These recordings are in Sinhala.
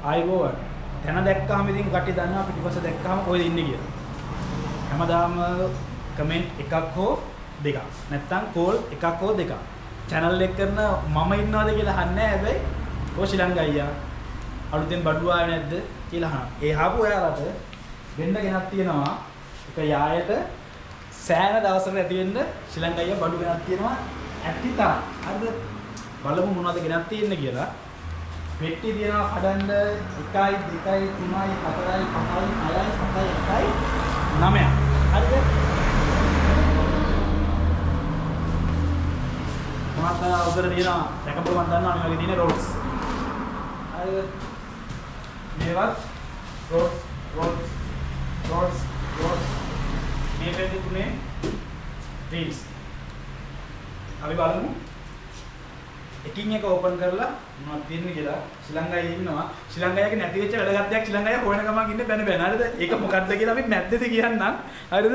ආයිබෝවන්. තැන දැක්කම ඉතින් කට්ටිය දන්නවා පිටිපස්ස දැක්කම කොහෙද ඉන්නේ කියලා. හැමදාම කමෙන්ට් එකක් හෝ දෙකක්. නැත්තම් කෝල් එකක් හෝ දෙකක්. channel එක කරන මම ඉන්නවද කියලා අහන්නේ නැහැ. හැබැයි ඔය ශ්‍රී ලංකා අයියා අලුතෙන් බඩු ආවේ නැද්ද කියලා අහනවා. ඒ ආපු ඔයාලට වෙන්න ගෙනත් තියෙනවා. එක යායට සෑන දවසකට ඇති වෙන්න ශ්‍රී ලංකා අයියා බඩු ගෙනත් තියෙනවා. ඇටි තරම්. හරිද? බලමු මොනවද ගෙනත් තියෙන්නේ කියලා. පෙට්ටි තියෙනවා කඩන්න 1 2 3 4 5 6 7 8 9. හරිද? මොනවද උදේ තියෙනවා දැකපුව මම දන්නවා මේ වගේ තියෙන රෝඩ්ස්. හරිද? මේවත් රෝඩ්ස් මේ පැත්තේ තුනේ රීල්ස්. අපි බලමු එකින් එක ඕපන් කරලා මොනවද තියෙන්නේ කියලා. ශ්‍රී ලංකාවේ ඉන්නවා. ශ්‍රී ලංකාවේ නැති වෙච්ච වැඩගත්යක් ශ්‍රී ලංකාවේ හොයන ගමන් ඉන්නේ බැන බැන. හරිද? ඒක මොකක්ද කියලා අපි මැද්දේද කියන්නම්. හරිද?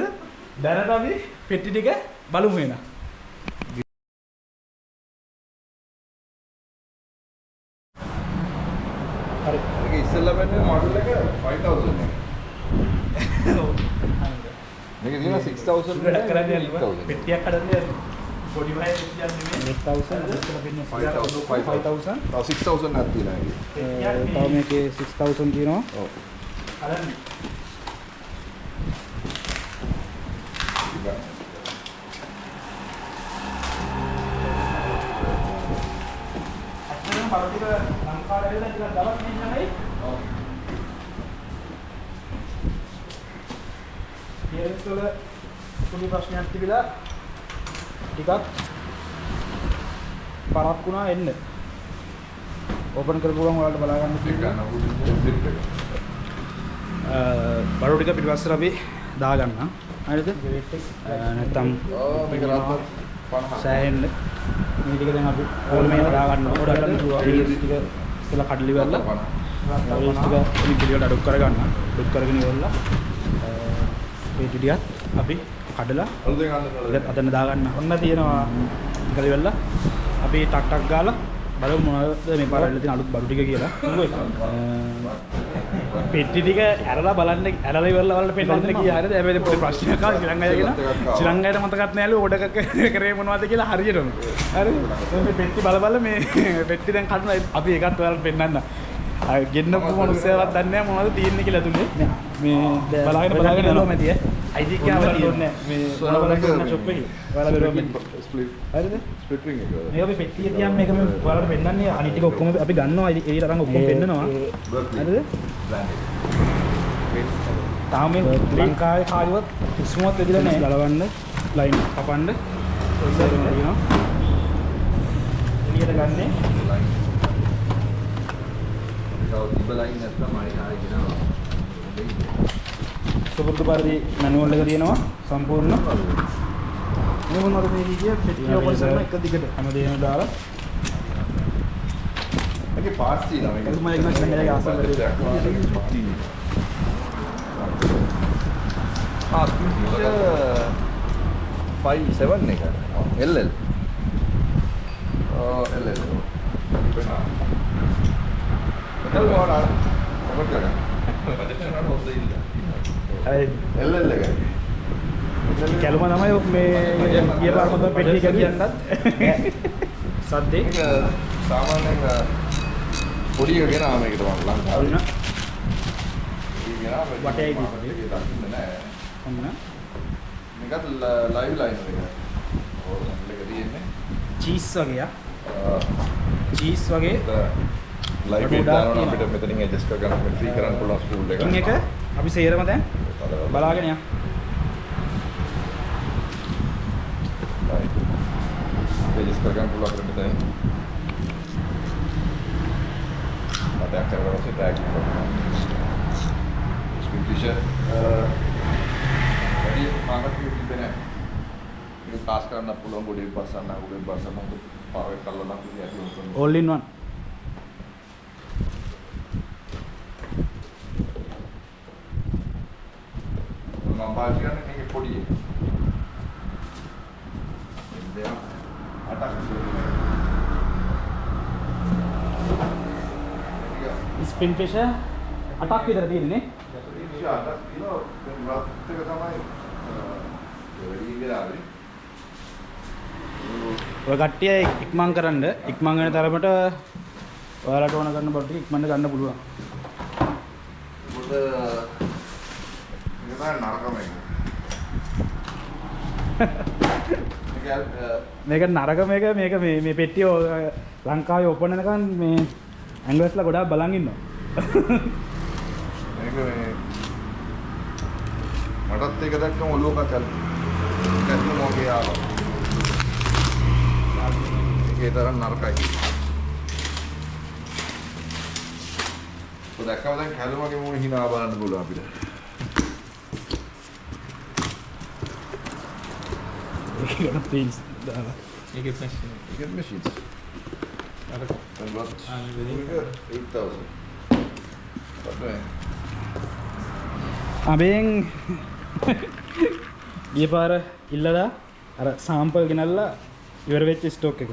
දැනට අපි පෙට්ටි ටික බලමු එන. හරි. ඒක ඉස්සෙල්ලා වෙන්නේ මොඩල් එක 5000 එක. ඔව්. මේක තියෙනවා 6000 වැඩ කරන්නේ පෙට්ටියක් හදන්නේ පොඩි වයි කියන්නේ 8000 5000 6000 නැත් තියෙනවා ඒක. තව මේකේ 6000 තියෙනවා. ඔව්. හදන්නේ අත්‍යවශ්‍යම පරිතික ලංකාවේ ඉඳලා ටිකක් දවස් දෙන්නයි. ඔව්. ටිකක් වල පොඩි ප්‍රශ්නයක් තිබිලා ටිකක් පරක් වුණා එන්න. ඕපන් කරපුවම ඔයාලට බලා ගන්න ඒක තියෙනවා. ගන්න පුළුවන් zip එක. බඩු ටික පිටිපස්සට අපි දාගන්නම්. හරිද? නැත්තම් මේක රත්න 50. සෑහෙන්න මේ ටික දැන් අපි ඕල් මේක දාගන්න ඕඩර් කරන්න පුළුවන්. ටික ඉස්සෙල්ලා කඩලි වෙලා ටික පිළිවෙලට අඩු කරගන්න. අඩු කරගෙන ඉවරලා මේ ටිකත් අපි කඩලා අලුතෙන් ගන්න අතන දාගන්න. ඔන්න තියෙනවා ටික ඉවරලා අපි ටක් ටක් ගාලා බලමු මොනවද මේ පාර වෙලා තියෙන අලුත් බඩු ටික කියලා. පෙට්ටි ටික ඇරලා බලන්න ඇරලා ඉවරලා බලන්න පෙන්නන්න කියා හරියද? හැබැයි පොඩි ප්‍රශ්නයක් ආවා ශ්‍රී ලංකාවේ කියලා. ශ්‍රී ලංකාවේ මතකත් නැහැලු ඕඩර් එකක් කරේ මොනවද කියලා හරියටම. හරිද? මේ පෙට්ටි බල මේ පෙට්ටි දැන් කඩන අපි එකත් ඔයාලට පෙන්නන්න. ගෙන්නපු මොනුස්සයවත් දන්නේ නැහැ මොනවද තියෙන්නේ කියලා තුනේ. මේ බලාගෙන යනවා මැතිය. අයිති කියවලා තියෙන්නේ මේ සෝනවල ෂොප් එකේ. ඔයාලා බැලුවා ස්ප්ලිට්. හරිද? ස්ප්ලිට් රින් එක. මේ අපි පෙට්ටිය තියන් මේක මේ ඔයාලට පෙන්නන්නේ අනිත් ටික ඔක්කොම අපි ගන්නවා ඒ තරම් ඔක්කොම පෙන්නනවා. හරිද? තාම මේ ලංකාවේ කාර්යවත් කිසිමවත් වෙදිලා නැහැ. ගලවන්න, ලයින් කපන්න. ඔයිසර් වෙනවා. එළියට ගන්නේ. ලයින්. ඒක ලයින් නැත්නම් ආයෙ ගෙනවා. සුපුරුදු පරිදි මැනුවල් එක තියෙනවා සම්පූර්ණ. මේ මොනවද මේ විදිය පෙට්ටිය ඕපන් කරන එක දිගට හැමදේම දාලා ඒකේ පාර්ට්ස් තියෙනවා මේක. ඒක මම ඉක්මනට මෙයාගේ ආසන්න දෙයක්. ස්පීඩ් 57 එක. LL. LL. වෙනවා. එතන වඩා මොකක්ද කරන්නේ? බජට් එක නඩ හොද්ද ඉන්න. LL එක. කැලුම තමයි මේ ගිය පාර මොකද පෙට්ටි එක කියන්නත් සද්දේ ඒක සාමාන්‍යයෙන් පොඩි එක ගෙනා මේකට මම ලංකාවේ. වුණා ගෙනා වටේ ඒක දකින්න නෑ. ඔන්න මේකත් ලයිව් ලයින් එක. ඕක එක තියෙන්නේ. චීස් වගේ චීස් වගේ ලයිව් එක දානවා අපිට මෙතනින් ඇඩ්ජස්ට් කරගන්න ෆ්‍රී කරන්න පුළුවන් ස්කූල් එක. ඉන් එක අපි සේරම දැන් බලාගෙන යන්න. ඇඩ්ජස්ට් කරගන්න පුළුවන් අපිට මෙතනින්. මතයක් කරගන්න ඔස්සේ ටැග් කරනවා. ස්පීඩ් ෆිෂර් වැඩි මාකට කිව්වේ නෑ. මේක පාස් කරන්න පුළුවන් ගොඩේ බස්සන්න ගොඩේ බස්සන්න හොඳ පාවෙක් කරලා නම් කිව්වා. all in one මම පාවිච්චි කරන්නේ මේකේ පොඩි එක. දෙයක් අටක් ස්පින් ෆිෂර් 8ක් විතර තියෙන්නේ. ඉතින් දිනෝ රත් එක තමයි වැඩි ඉඳලානේ. ඔය කට්ටිය ඉක්මන් කරන්න ඉක්මන් වෙන තරමට ඔයාලට ඕන කරන බඩු ටික ඉක්මනට ගන්න පුළුවන්. මොකද මේක තමයි නරකම එක. මේක නරක මේක මේ පෙට්ටිය ලංකාවේ ඕපන් වෙනකන් මේ ඇන්ග්ලස්ලා ගොඩාක් බලන් ඉන්නවා. මේක මේ මටත් ඒක දැක්කම ඔළුව කචල්. කැස්ම මොකේ ආවා. ඒකේ තරම් නරකයි. ඔය දැක්කම දැන් කැලුමගේ මූණ hina බලන්න පුළුවන් අපිට. ඒකන ප්‍රින්ස් දාලා. ඒකේ machines. අර කොහොමද? 8000. අපෙන් ගිය පාර ඉල්ලලා අර සාම්පල් ගෙනල්ලා ඉවර වෙච්ච ස්ටොක් එක.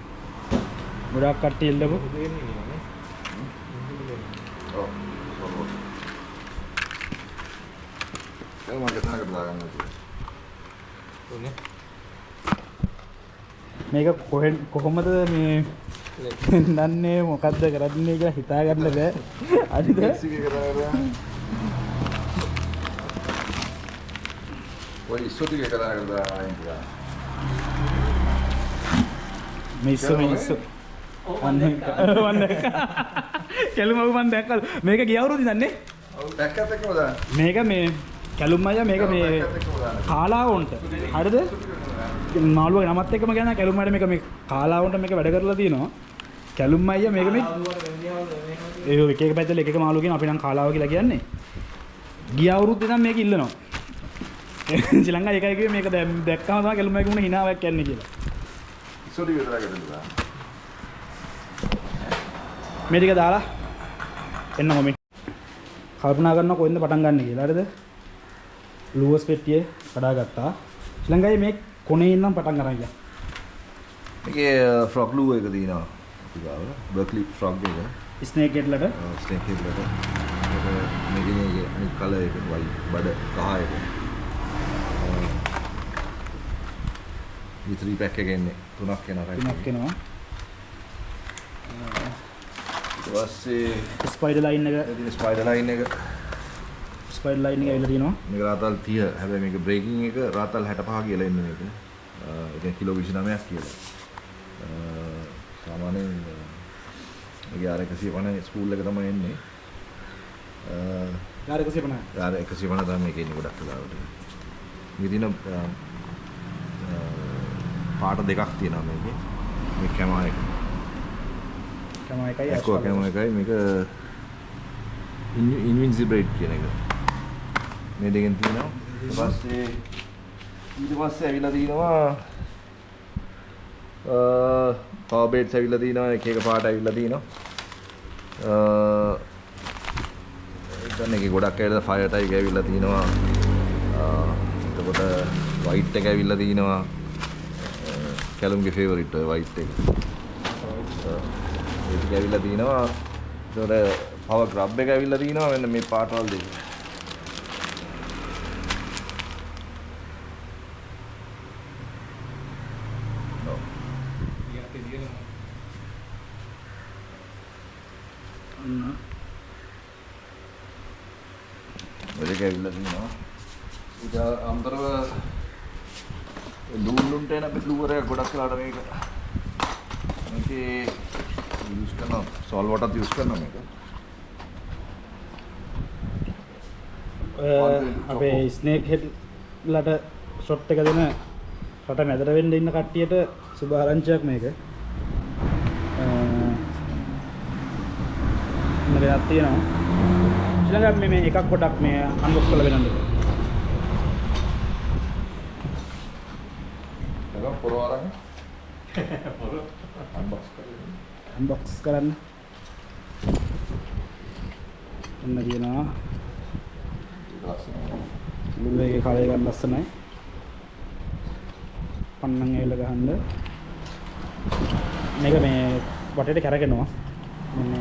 ගොඩාක් කට්ටිය ඉල්ලපු. ඔව්. ඒක මම කතා කරලා ගන්නවා. මේක කොහොමද මේ දන්නේ මොකද්ද කරන්නේ කියලා හිතා ගන්න බෑ. හරිද? ඔය ඉස්සොටි එක කතා කරලා ආයෙත්. මිස්සු වන්න කැලුමව මන් දැක්කා. මේක ගිය අවුරුද්දේ දන්නේ? ඔව් දැක්කත් එක්කම දාන්න. මේක මේ කැලුම් අයියා මේක මේ කාලාවොන්ට. හරිද? මාළුවගේ නමත් එක්කම ගියා කැලුම් අයියා මේක මේ කාලාවොන්ට මේක වැඩ කරලා තියෙනවා. කැලුම් අයියා මේක මේ ඒ එක එක පැත්තල එක එක මාළුව කියන අපි නම් කාලාව කියලා කියන්නේ. ගිය අවුරුද්දේ නම් මේක ඉල්ලනවා. ශ්‍රී ලංකාවේ එකයි කිව්වේ මේක දැක්කම තමයි කැලුම් අයියාගේ මුණ hinaවක් යන්නේ කියලා. ඉස්සොටි විතරයි කරලා. මේ ටික දාලා එන්න කොමෙන්ට් කල්පනා කරනවා කොහෙන්ද පටන් ගන්න කියලා. හරිද? ලුවස් පෙට්ටිය කඩා ගත්තා. ශ්‍රී ලංකාවේ මේ කොනේ ඉඳන් පටන් ගන්න කියලා. මේකේ ෆ්‍රොග් ලූ එක තියෙනවා. ටිකාව බර්ක්ලි ෆ්‍රොග් එක. ස්නේක් හෙඩ්ලට ස්නේක් හෙඩ්ලට. මේකේ අනිත් කලර් එක වයි බඩ කහ එක. විතරි පැක් එක එන්නේ තුනක් එනවා. තුනක් එනවා. ඊට පස්සේ ස්පයිඩර් ලයින් එක ස්පයිඩර් ලයින් එක ඇවිල්ලා තියෙනවා. මේක රාතල් 30. හැබැයි මේක බ්‍රේකින් එක රාතල් 65 කියලා එන්නේ මේක. ඒක කිලෝ 29ක් කියලා. සාමාන්‍යයෙන් මේක ආර 150 ස්පූල් එක තමයි එන්නේ. යාර 150. යාර 150 තමයි මේක එන්නේ ගොඩක් වෙලාවට. මේ දින පාට දෙකක් තියෙනවා මේකේ. මේ කැමා එක. කැමා එකයි මේක ඉන්වින්සිබ්‍රේට් කියන එක. මේ දෙකෙන් තියෙනවා. ඊට පස්සේ ඇවිල්ලා තියෙනවා පවර් බේඩ්ස් ඇවිල්ලා තියෙනවා. එක එක පාට ඇවිල්ලා තියෙනවා. එතන එකේ ගොඩක් ඇවිල්ලා ෆයර් ටයිප් ඇවිල්ලා තියෙනවා. එතකොට වයිට් එක ඇවිල්ලා තියෙනවා. කැලුම්ගේ ෆේවරිට් ඔය වයිට් එක. ඒක ඇවිල්ලා තිනවා. ඒතකොට පවර් ග්‍රබ් එක ඇවිල්ලා තිනවා මෙන්න මේ පාටවල් දෙක. ඔය දෙක ඇවිල්ලා තිනවා. ඊට අමතරව ලුන්ට එන ලුවරයක් ගොඩක් වෙලාට මේකේ යූස් කරනවා සෝල්වටත් යූස් කරනවා මේක. අපේ ස්නේක් හෙඩ්ලට ෂොට් එක දෙන රට මැදට වෙන්න ඉන්න කට්ටියට සුබ ආරංචියක් මේක. මෙතනක් තියෙනවා. ඊළඟට මේ එකක් පොඩක් මේ අන්බොක්ස් කරලා බලන්න. පොරවරන් අන්බොක්ස් කරන්න. එන්න කියනවා. ලුවේගේ කලේ ගන්න ලස්සනයි. පන්නන් එල ගහන්න. මේක මේ වටේට කැරගෙනවා. මෙන්න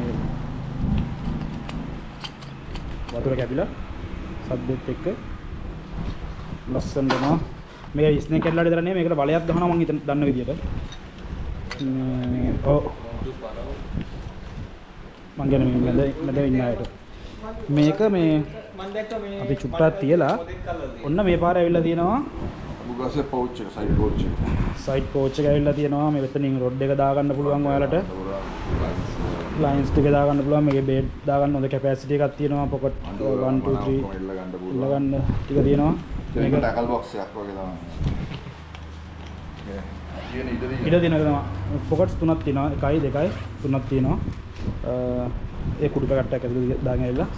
වතුර කැපිලා සද්දෙත් එක්ක ලස්සන දෙනවා. මේක ස්නේක් කැඩලා විතර නෙමෙයි මේකට බලයක් ගහනවා මං හිතන දන්න විදියට. ඔව් මං කියන්නේ මැද ඉන්න අයට මේක මේ අපි චුට්ටක් තියලා ඔන්න මේ පාර ඇවිල්ලා තියෙනවා බුගාසේ පවුච් එක සයිඩ් පෝච් එක ඇවිල්ලා තියෙනවා. මේ වෙතනින් රොඩ් එක දාගන්න පුළුවන් ඔයාලට. ලයින්ස් ටික දාගන්න පුළුවන්. මේකේ බේඩ් දාගන්න හොඳ කැපැසිටි එකක් තියෙනවා. පොකට් 1 2 3 ඉල්ලගන්න ටික තියෙනවා. මේක ටැකල් බොක්ස් එකක් වගේ තමයි. ඉඩ දෙනවා. පොකට්ස් 3ක් තියෙනවා. 1 2 3ක් තියෙනවා. ඒ කුඩු පැකට් එකක් ඇතුළේ දාගෙන ඇවිල්ලා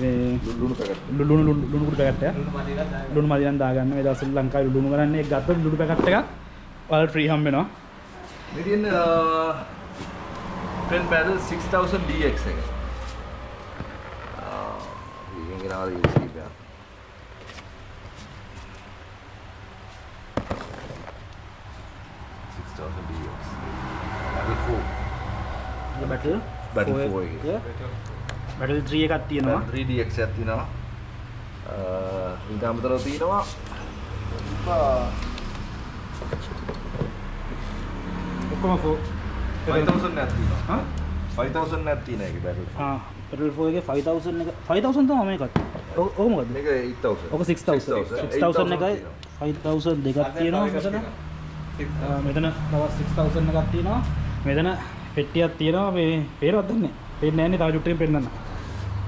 මේ ලුණු කුඩු පැකට් එක ලුණු මදිනම් දාගන්න. මේ දවස්වල ලංකාවේ ලුණු කරන්නේ ගත්තොත් ලුණු පැකට් එකක් ඔයාලට ෆ්‍රී හම්බ වෙනවා. මේ තියෙන pen paddle 6000 DX එක. ඉතින් ගෙනාවා DX එක. 6000 DX. Battle 4. Battle 4 එකේ. Battle 3 එකක් තියෙනවා. 3DX එකක් තියෙනවා. ඊට අමතරව තියෙනවා ඔක්කොම 5000 නැත් තියෙනවා. හා 5000 නැත් තියෙන එකේ Battle 4. Battle 4 එකේ 5000 එක 5000 තමයි මේකත්. ඔක මොකද්ද? මේක 8000. ඔක 6000. 6000 එකයි 5000 දෙකක් තියෙනවා මෙතන. මෙතන තවත් 6000 එකක් තියෙනවා. මෙතන පෙට්ටියක් තියෙනවා. මේ පේරවත් දන්නේ. පේන්නේ නැහැ නේ. තව චුට්ටකින් පෙන්නන්න.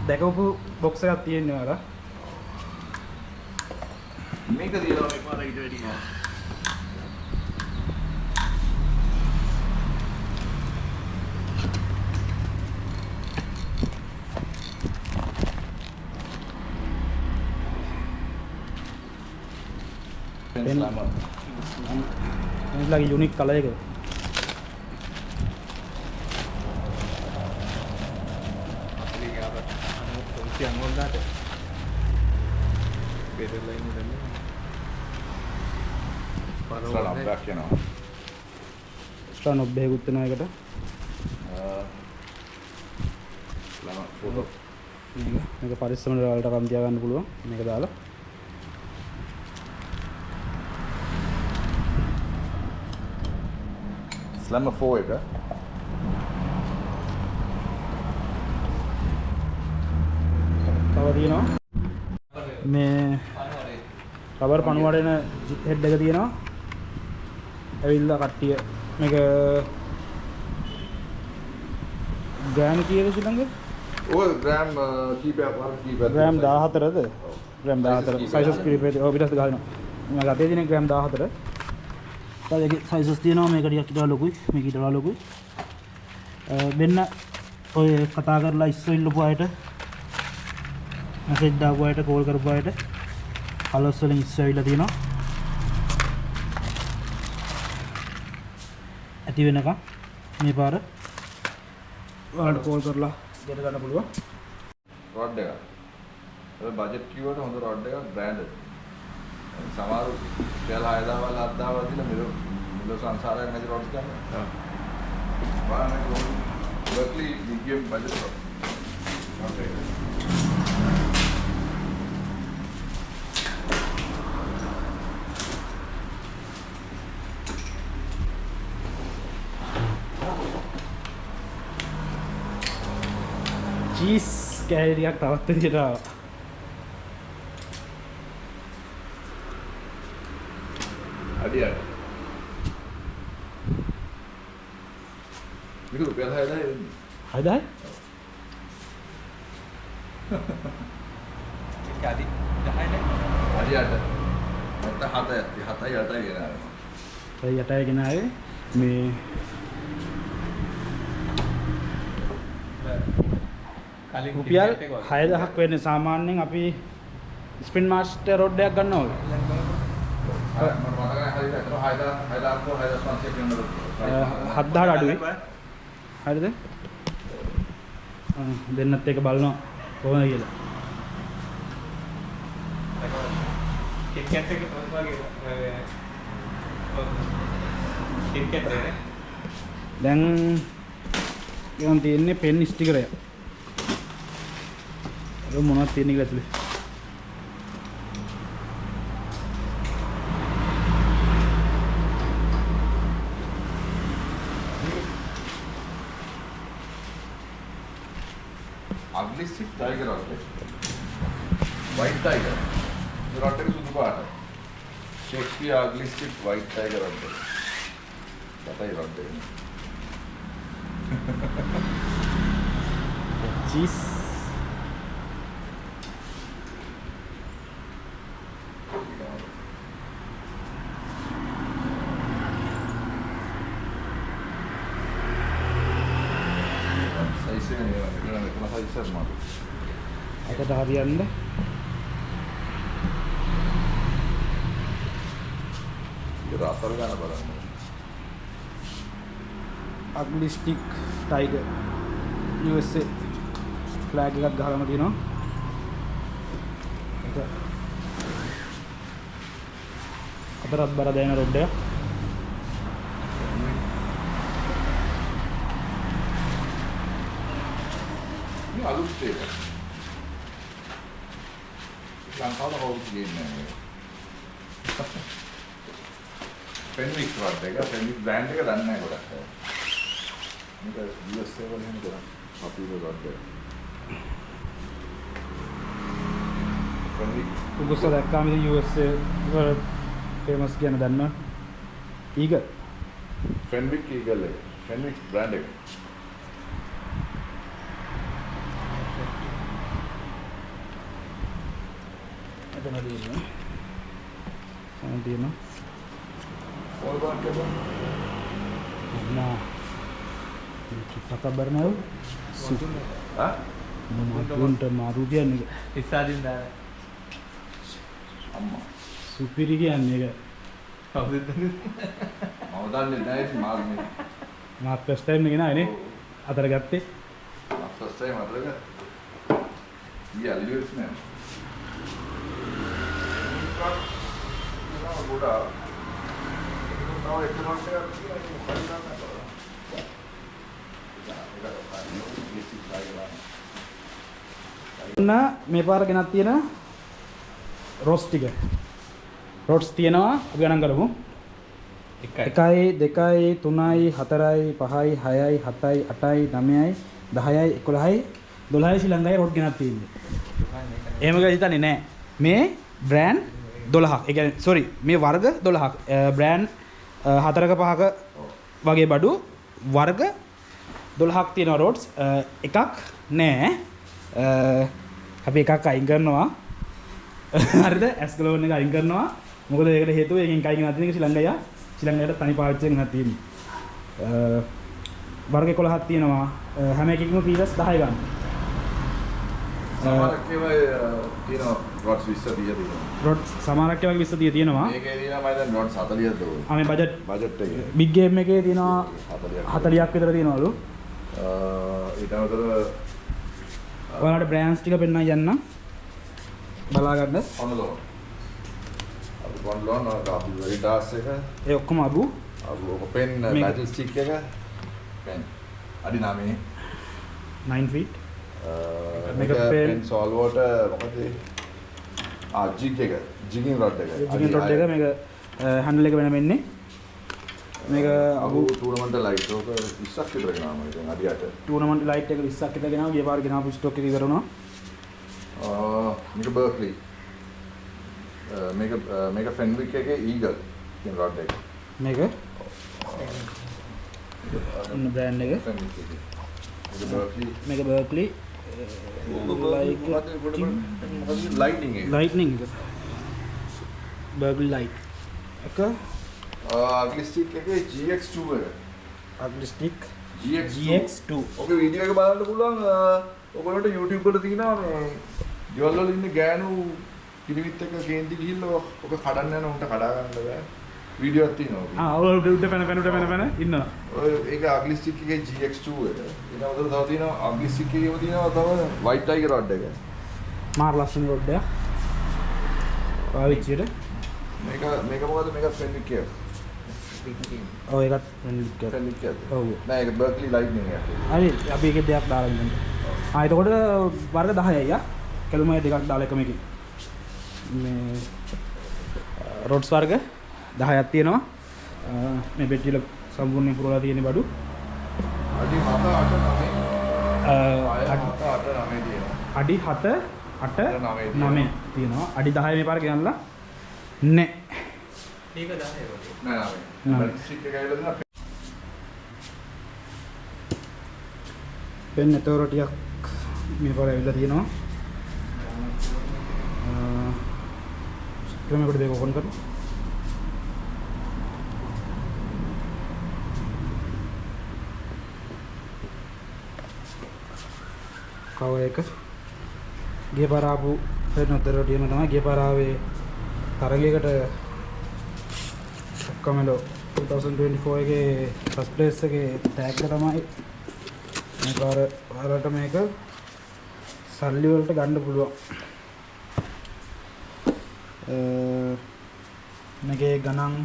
දැකපු බොක්ස් එකක් තියෙනවා ඔයාලා. මේක දිනවා මේ පාර ඊට වැඩි. Ini lagi unik color එක. Extra knob එකකුත් වෙනවා ඒකට. මේක පරිස්සමට වලට කම් තියා ගන්න පුළුවන්. මේක දාලා Slammer 4 එක. තව තියෙනවා මේ රබර් පණුවට එන හෙඩ් එක තියෙනවා. ඇවිල්ලා කට්ටිය මේක ග්‍රෑම් කීයද ශ්‍රී ලංකාවේ? ඔය ග්‍රෑම් කීපයක් වර කීපයක්. ග්‍රෑම් 14ද? ග්‍රෑම් 14. සයිසස් කීපයද? ඔය පිටස්ත ගහනවා. මම ගතේ තියෙන ග්‍රෑම් 14. තව එකේ සයිසස් තියෙනවා. මේක ටිකක් ඊට ලොකුයි. මේක ඊට වඩා ලොකුයි. මෙන්න ඔය කතා කරලා ඉස්සෝ ඉල්ලපු අයට මැසේජ් දාපු අයට කෝල් කරපු අයට කලර්ස් වලින් ඉස්සෝ ඇවිල්ලා තියෙනවා. ඇති වෙනකම් මේ පාර ඔයාලට කෝල් කරලා ගෙට ගන්න පුළුවන්. රොඩ් එක. ඔය බජට් කිව්වට හොඳ රොඩ් එකක් බ්‍රෑන්ඩඩ්. සමහර ටෙල් 6000 වල 7000 වල දින මිල සංසාරයක් නැති රොඩ්ස් ගන්න. හා. බලන්න Berkeley medium budget rod. Okay. Cheese කෑලි ටිකක් තවත් විදියට ආවා. අඩියට. මේක රුපියල් 6000 වෙන්නේ. 6000? ඒක අඩි 10 නේ. අඩියට. නැත්නම් 7යි 8යි ගෙනාවා. ඒ යටයි ගෙන ආවේ මේ කලින් රුපියල් 6000ක් වෙන්නේ සාමාන්‍යයෙන් අපි ස්පින් මාස්ටර් රොඩ් එකක් ගන්නවා වගේ. මම මතකයි හරියට 6500 කියනකොට 7000 අඩුයි. හරිද? දෙන්නත් එක බලනවා කොහොමද කියලා. කිට්කැට් එක වගේ කිට්කැට් එක දැන් ගියන් තියෙන්නේ පෙන් ස්ටිකරය. ඒක මොනවද තියෙන්නේ කියලා ඇතුලේ. ugly stick tiger rod එක. white tiger. මේ rod එක සුදු පාටයි. Shakespeare ugly stick white tiger rod එක. බතයි rod එක. චීස් size එක නේ මෙතන size එක මාරු. අකට හරියන්න ඒක අතර ගන්න බලන්න. ugly stick tiger USA flag එකක් ගහලාම තියෙනවා. ඒක අතරත් බර දැනෙන රොඩ් එක. මේ අලුත් එක. ලංකාවට කවුරුත් ගේන්නේ නැහැ. Fenwick rod එක, Fenwick brand එක දන්නේ නැහැ ගොඩක් අය. මේක USA වල එහෙම කරා. popular rod එක. Fenwick උගුස්ස දැක්කාම ඉතින් USA වල famous කියන දන්නවා. ඊග Fenwick eagle එක. Fenwick brand එක. එතන තියෙනවා. එතන තියෙනවා. All brand එක. Nah, kita bernahu හා? මොනවද මාරු කියන්නේ ඉස්සාදින් දාලා. අම්මා. සුපිරි කියන්නේ ඒක කවුද දන්නේ? මම දන්නේ නැහැ ඉතින් මාළු මේ. මා ෆස්ට් ටයිම් එක නානේ අතර ගත්තේ first time අතරක. ඊය අලියුස් නෑ. ඒක ගොඩා. ඒක එක රොට් එකක් තියෙනවා මේ පාර ගෙනත් තියෙන රොස් ටික රොඩ්ස් තියෙනවා අපි ගණන් කරමු 1 2 3 4 5 6 7 8 9 10 11 12 ශ්‍රී ලංකාවේ රොඩ් ගෙනත් තියෙන්නේ. එහෙම කියලා හිතන්නේ නැහැ. මේ බ්‍රෑන්ඩ් 12ක්. ඒ කියන්නේ සෝරි මේ වර්ග 12ක්. බ්‍රෑන්ඩ් 4ක 5ක වගේ බඩු වර්ග 12ක් තියෙනවා රොඩ්ස්. එකක් නෑ. අපි එකක් අයින් කරනවා. හරිද? ඇස්කලෝන් එක අයින් කරනවා. මොකද ඒකට හේතුව එකෙන් කයි ගෙනත් තියෙන ශ්‍රී ලංකාවට තනි පාවිච්චි ගෙනත් තියෙන්නේ. වර්ග 11ක් තියෙනවා. හැම එකකින්ම පීසස් 10 ගන්න. සමහරක් ඒවා තියෙනවා රොඩ්ස් 20 30 තියෙනවා. රොඩ්ස් සමහරක් ඒවා 20 30 තියෙනවා. මේකේ තියෙනවා මම දැන් රොඩ්ස් 40ක් දවෝ. මේ බජට් එකේ බිග් ගේම් එකේ තියෙනවා 40ක් විතර තියෙනවලු. ඊට අමතරව ඔයාලට බ්‍රෑන්ඩ්ස් ටික පෙන්නන්න යන්න. බලා ගන්න. ඔන්නලෝ. අපි කොන්ලොන් අපි වෙරිටාස් එක ඒ ඔක්කොම අරු ඔක පෙන් බැටල් ස්ටික් එක පෙන් අඩි 9 9 feet මේක පෙන් සෝල්වෝට මොකද ජිග් එක ජිගින් රොඩ් එක ජිගින් රොඩ් එක මේක හැන්ඩල් එක වෙනම එන්නේ මේක අහු ටූර්නමන්ට් ලයිට් ඕක 20ක් විතර ගෙනාවා මම දැන් අඩියට ටූර්නමන්ට් ලයිට් එක 20ක් විතර ගෙනාවා ගිය පාර ගෙනාපු ස්ටොක් එක ඉවර වුණා මේක බර්ක්ලි මේක ෆෙන්වික් එකේ ඊගල් කියන රොඩ් එක මේක ඔන්න බ්‍රෑන්ඩ් එක ෆෙන්වික් එකේ මේක බර්ක්ලි ලයිට්නින් එක ලයිට්නින් එක බර්ක්ලි ලයිට් එක අග්ලි ස්ටික් එකේ GX2 එක අග්ලි ස්ටික් GX2 ඔගේ වීඩියෝ එක බලන්න පුළුවන් ඔයගොල්ලන්ට YouTube වල තියෙනවා මේ ගෙවල් වල ඉන්න ගෑනු පිළිවිත් එක කේන්ති ගිහිල්ලා ඔක කඩන්න යන උන්ට කඩා ගන්න බෑ වීඩියෝ එකක් තියෙනවා ඔය උඩ පැන ඉන්නවා ඔය ඒක අග්ලි ස්ටික් එකේ GX2 එක ඊට අමතරව තව තියෙනවා අග්ලි ස්ටික් එකේම තියෙනවා තව white tiger rod එක මාර ලස්සන රොඩ් එක පාවිච්චියට මේක මොකද මේක ෆෙන්වික් එක ඔව් ඒකත් ෆෙන්වික් එක ෆෙන්වික් එක ඔව් නෑ ඒක බර්ක්ලි ලයිට්නින් එක හරි අපි ඒකේ දෙයක් දාලා ඉන්න එතකොට වර්ග 10යි කැලුමයි දෙකක් දාලා එකම එකේ. මේ රොඩ්ස් වර්ග 10ක් තියෙනවා. මේ බෙට්ටිල සම්පූර්ණයෙන් පුරවලා තියෙන බඩු. අඩි 7 8 9 අඩි 7 8 9 තියෙනවා. අඩි 10 මේ පාර ගෙනල්ලා නැහැ. මේක 10 වගේ. නෑ සිත් එක ඇවිල්ලා දෙනවා. පෙන් එතකොට ටිකක් මේ පාර ඇවිල්ලා තියෙනවා. ක්‍රමයකට දෙක ඕපන් කරමු. කව එක ගිය පාර ආපු පෙන්නතර ටියම තමයි ගිය පාර ආවේ තරගයකට කමෙලෝ 2024 එකේ ෆස්ට් ප්ලේස් එකේ ටැග් එක තමයි මේ පාර වලට මේක සල්ලි වලට ගන්න පුළුවන්. මේකේ ගණන්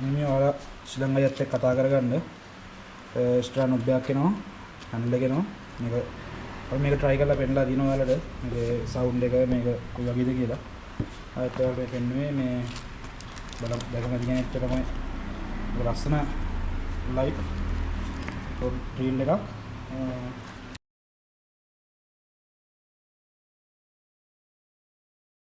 නෙමෙයි ඔයාලා ශ්‍රී ලංකාවත් එක්ක කතා කරගන්න එක්ස්ට්‍රා නොබ්බයක් එනවා හැන්ඩල් එක එනවා මේක try කරලා පෙන්නලා දිනවා ඔයාලට මේකේ සවුන්ඩ් එක මේක කොයි වගේද කියලා ආයෙත් ඔයාලට පෙන්නුවේ මේ බලමු දැකම දිගෙන එච්ච තමයි ලස්සන ලයිට් රීල් එකක්